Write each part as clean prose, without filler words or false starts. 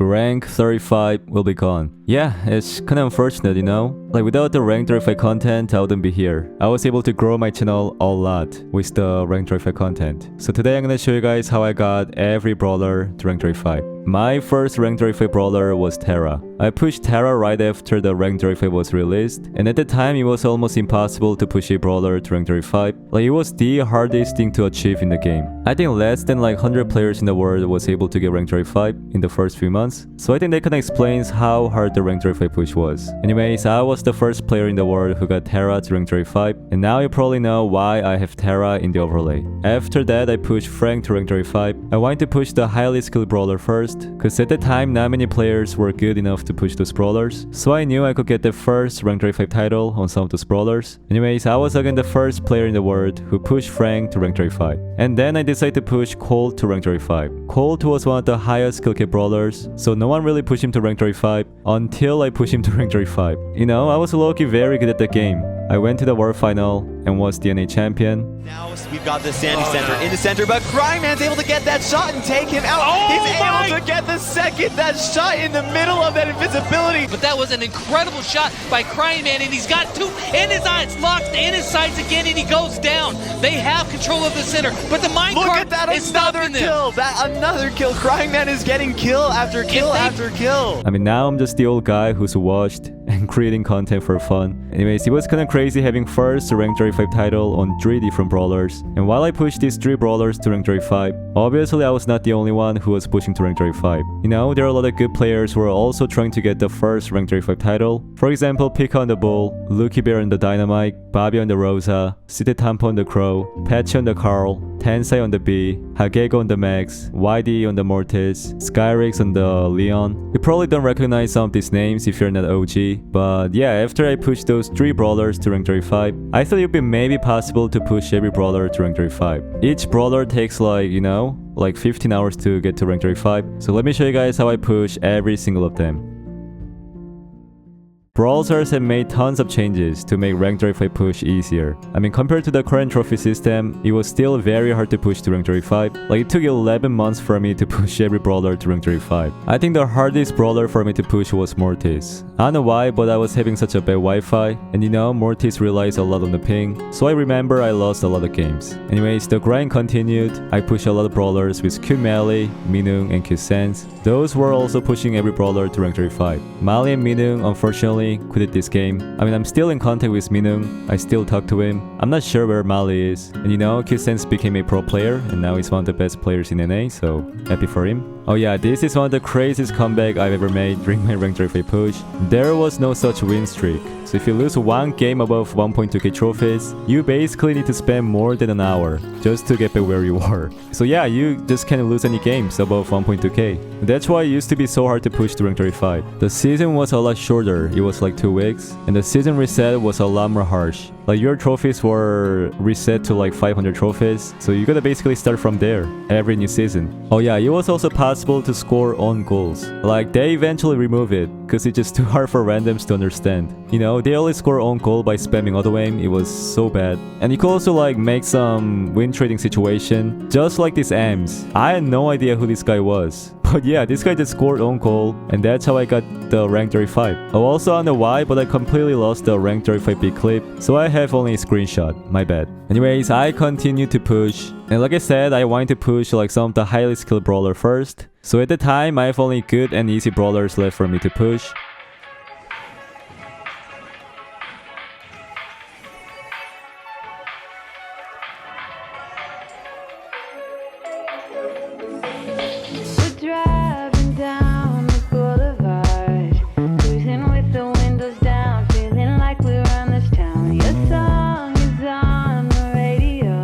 Rank 35 will be gone. Yeah, it's kinda unfortunate, you know? Like without the rank 35 content, I wouldn't be here. I was able to grow my channel a lot with the rank 35 content. So today I'm gonna show you guys how I got every brawler to rank 35. My first rank 35 brawler was Terra. I pushed Terra right after the rank 35 was released, and at the time it was almost impossible to push a brawler to rank 35. Like it was the hardest thing to achieve in the game. I think less than like 100 players in the world was able to get rank 35 in the first few months. So I think that kinda explains how hard the rank 35 push was. Anyways, I was the first player in the world who got Terra to rank 35, and now you probably know why I have Terra in the overlay. After that, I pushed Frank to rank 35. I wanted to push the highly skilled brawler first, cause at the time not many players were good enough to push those brawlers, so I knew I could get the first rank 35 title on some of those brawlers. Anyways, I was again the first player in the world who pushed Frank to rank 35. And then I decided to push Colt to rank 35. Colt was one of the highest skill cap brawlers, so no one really pushed him to rank 35 until I pushed him to rank 35. You know, I was low-key very good at the game. I went to the World Final and was DNA champion. Now we've got the Sandy Center in the center, but CryingMan's able to get that shot and take him out. He's able to get the second, that shot in the middle of that invisibility. But that was an incredible shot by CryingMan, and he's got two in his eyes, locked in his sights again, and he goes down. They have control of the center, but the minecart is stopping them. Kill. That another kill. CryingMan is getting kill after kill after kill. I mean, now I'm just the old guy who's watched and creating content for fun. Anyways, it was kinda crazy having first rank 35 title on 3 different brawlers. And while I pushed these 3 brawlers to rank 35, obviously I was not the only one who was pushing to rank 35. You know, there are a lot of good players who are also trying to get the first rank 35 title. For example, Pika on the Bull, Lucky Bear on the Dynamite, Bobby on the Rosa, City Tampo on the Crow, Patchy on the Carl, Tensai on the Bee, Hagego on the Max, YD on the Mortis, Skyrix on the Leon. You probably don't recognize some of these names if you're not OG, but yeah, after I pushed those 3 brawlers to rank 35, I thought it would be maybe possible to push every brawler to rank 35. Each brawler takes like, you know, like 15 hours to get to rank 35, so let me show you guys how I push every single of them. Brawl Stars have made tons of changes to make rank 35 push easier. I mean, compared to the current trophy system, it was still very hard to push to rank 35. Like, it took 11 months for me to push every brawler to rank 35. I think the hardest brawler for me to push was Mortis. I don't know why, but I was having such a bad Wi-Fi, and you know, Mortis relies a lot on the ping, so I remember I lost a lot of games. Anyways, the grind continued. I pushed a lot of brawlers with Q Melee, Minung, and Q Sense. Those were also pushing every brawler to rank 35. Mali and Minung, unfortunately, quit this game. I mean, I'm still in contact with Minung. I still talk to him. I'm not sure where Mali is. And you know, Q-Sense became a pro player, and now he's one of the best players in NA, so happy for him. Oh yeah, this is one of the craziest comeback I've ever made during my rank 35 push. There was no such win streak. So if you lose one game above 1.2k trophies, you basically need to spend more than an hour just to get back where you were. So yeah, you just can't lose any games above 1.2k. That's why it used to be so hard to push to rank 35. The season was a lot shorter, it was like 2 weeks, and the season reset was a lot more harsh. Like your trophies were reset to like 500 trophies, so you gotta basically start from there every new season. Oh yeah, it was also possible to score own goals. Like they eventually remove it, cause it's just too hard for randoms to understand. You know, they only score own goal by spamming auto aim, it was so bad. And you could also like make some win trading situation, just like this AMS. I had no idea who this guy was. But yeah, this guy just scored own goal, and that's how I got the rank 35. Oh, also I don't know why, but I completely lost the rank 35 big clip, so I have only a screenshot, my bad. Anyways, I continue to push, and like I said, I wanted to push like some of the highly skilled brawler first. So at the time, I have only good and easy brawlers left for me to push. Driving down the boulevard, cruising with the windows down, feeling like we're on this town. Your song is on the radio,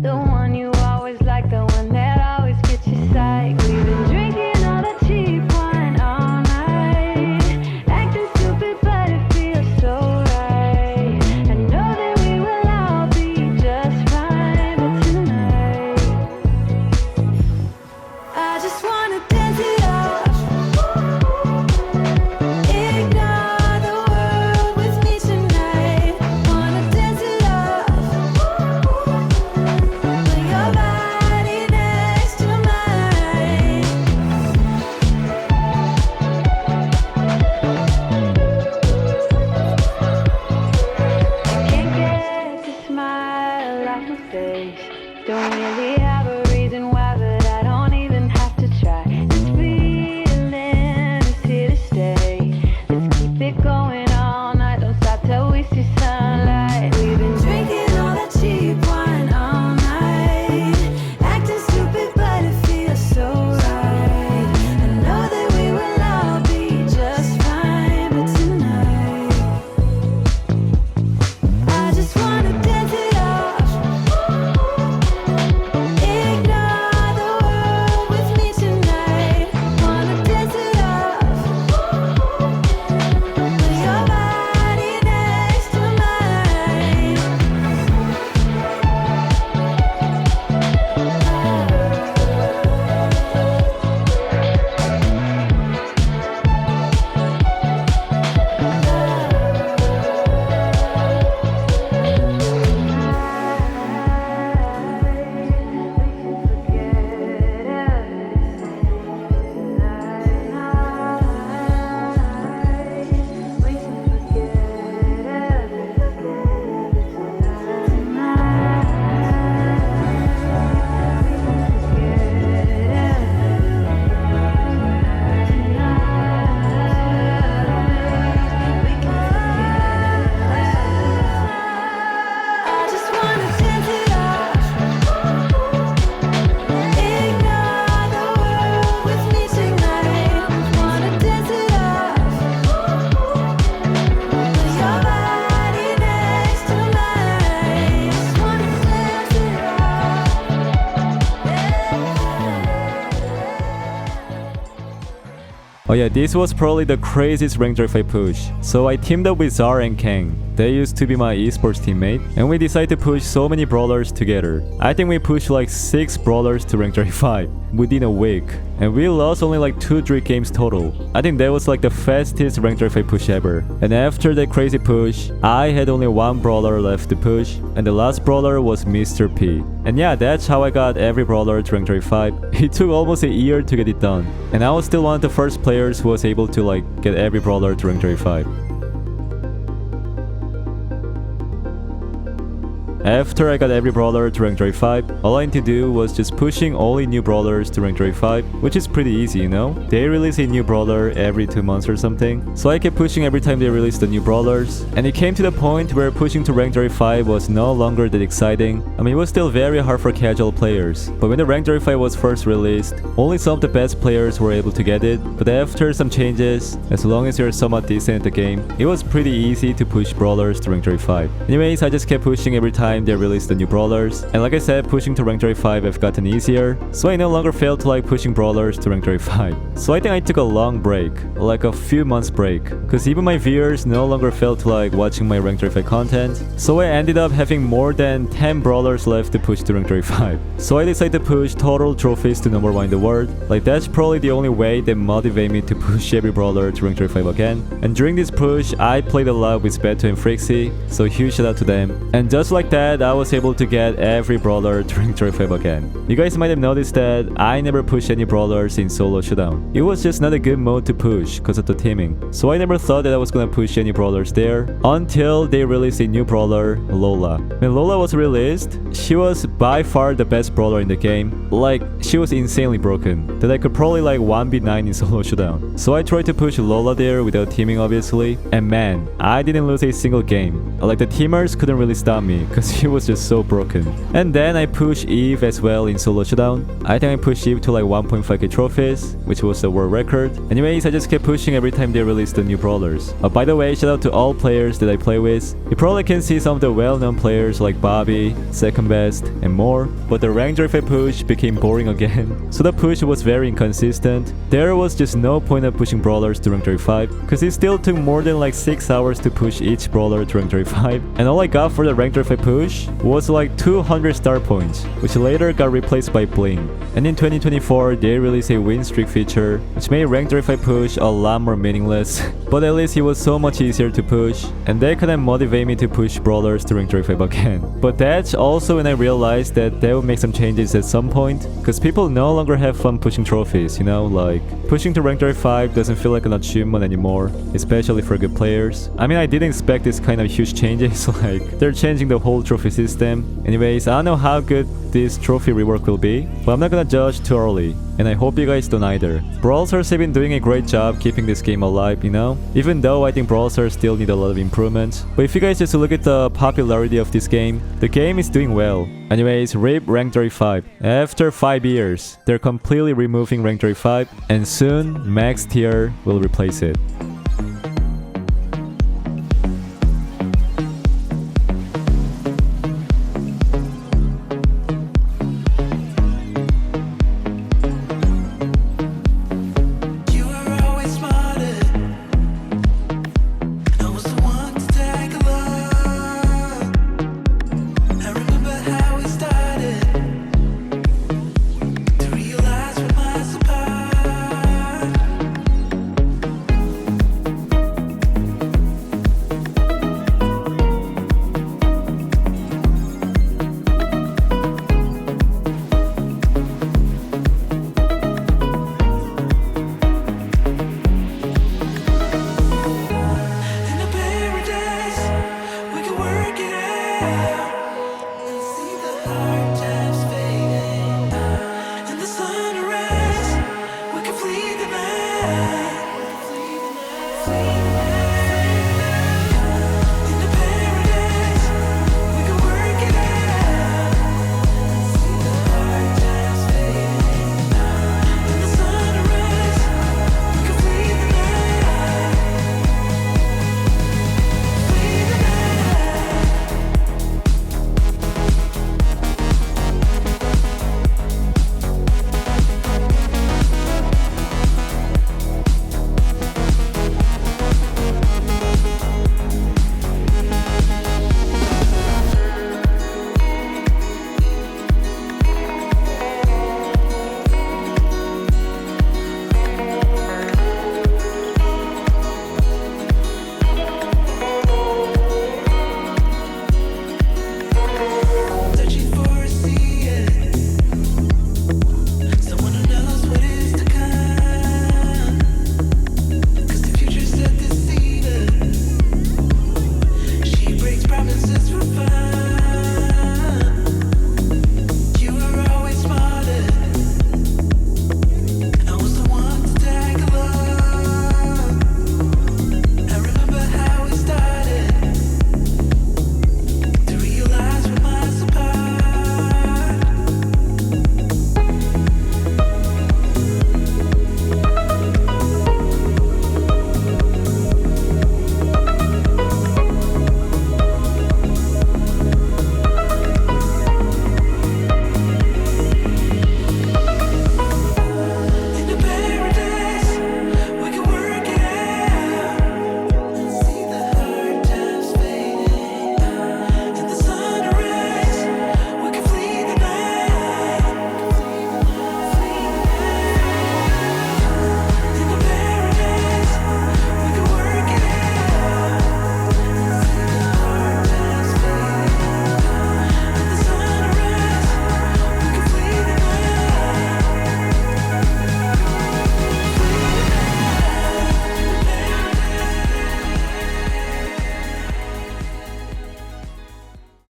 the one you always like, the one that always gets you psyched. We've been drinking all the cheap wine all night. Oh yeah, this was probably the craziest ranked 35 push. So I teamed up with Zar and Kang. They used to be my esports teammate, and we decided to push so many brawlers together. I think we pushed like 6 brawlers to rank 35 within a week, and we lost only like 2-3 games total. I think that was like the fastest rank 35 push ever. And after that crazy push, I had only 1 brawler left to push, and the last brawler was Mr. P. And yeah, that's how I got every brawler to rank 35. It took almost a year to get it done, and I was still one of the first players who was able to like get every brawler to rank 35. After I got every brawler to rank 35, all I need to do was just pushing only new brawlers to rank 35, which is pretty easy, you know? They release a new brawler every 2 months or something, so I kept pushing every time they released the new brawlers, and it came to the point where pushing to rank 35 was no longer that exciting. I mean, it was still very hard for casual players, but when the rank 35 was first released, only some of the best players were able to get it, but after some changes, as long as you're somewhat decent at the game, it was pretty easy to push brawlers to rank 35. Anyways, I just kept pushing every time they released the new brawlers, and like I said, pushing to rank 35 have gotten easier, so I no longer fail to like pushing brawlers to rank 35. So I think I took a long break, like a few months break, cause even my viewers no longer felt to like watching my rank 35 content, so I ended up having more than 10 brawlers left to push to rank 35. So I decided to push total trophies to number 1 in the world. Like that's probably the only way that motivated me to push every brawler to rank 35 again. And during this push, I played a lot with Beto and Frixie, so huge shout out to them. And just like that, I was able to get every brawler to rank 35 again. You guys might have noticed that I never pushed any brawlers in solo showdown. It was just not a good mode to push because of the teaming. So I never thought that I was gonna push any brawlers there until they released a new brawler, Lola. When Lola was released, she was by far the best brawler in the game. Like, she was insanely broken, that I could probably like 1v9 in solo showdown. So I tried to push Lola there without teaming obviously, and man, I didn't lose a single game. Like the teamers couldn't really stop me because she was just so broken. And then I pushed Eve as well in solo showdown. I think I pushed Eve to like 1.5k trophies, which was the world record. Anyways, I just kept pushing every time they released the new brawlers. By the way, shout out to all players that I play with. You probably can see some of the well-known players like Bobby, Second Best, and more, but the ranked 35 push became boring again. So the push was very inconsistent. There was just no point of pushing brawlers to rank 35, because it still took more than like 6 hours to push each brawler to rank 35, and all I got for the ranked 35 push was like 200 star points, which later got replaced by Bling. And in 2024, they released a win streak feature, which made ranked 35 push a lot more meaningless, but at least it was so much easier to push, and that kind of motivated me to push brawlers to rank 35 again. But that's also when I realized that they would make some changes at some point, because people no longer have fun pushing trophies, you know, like pushing to rank 35 doesn't feel like an achievement anymore, especially for good players. I mean, I didn't expect this kind of huge changes, like they're changing the whole trophy system. Anyways, I don't know how good this trophy rework will be, but I'm not gonna judge too early, and I hope you guys don't either. Brawl Stars have been doing a great job keeping this game alive, you know, even though I think Brawl Stars still need a lot of improvement. But if you guys just look at the popularity of this game, the game is doing well. Anyways, RIP Rank 35. After 5 years, they're completely removing Rank 35, and soon Max Tier will replace it.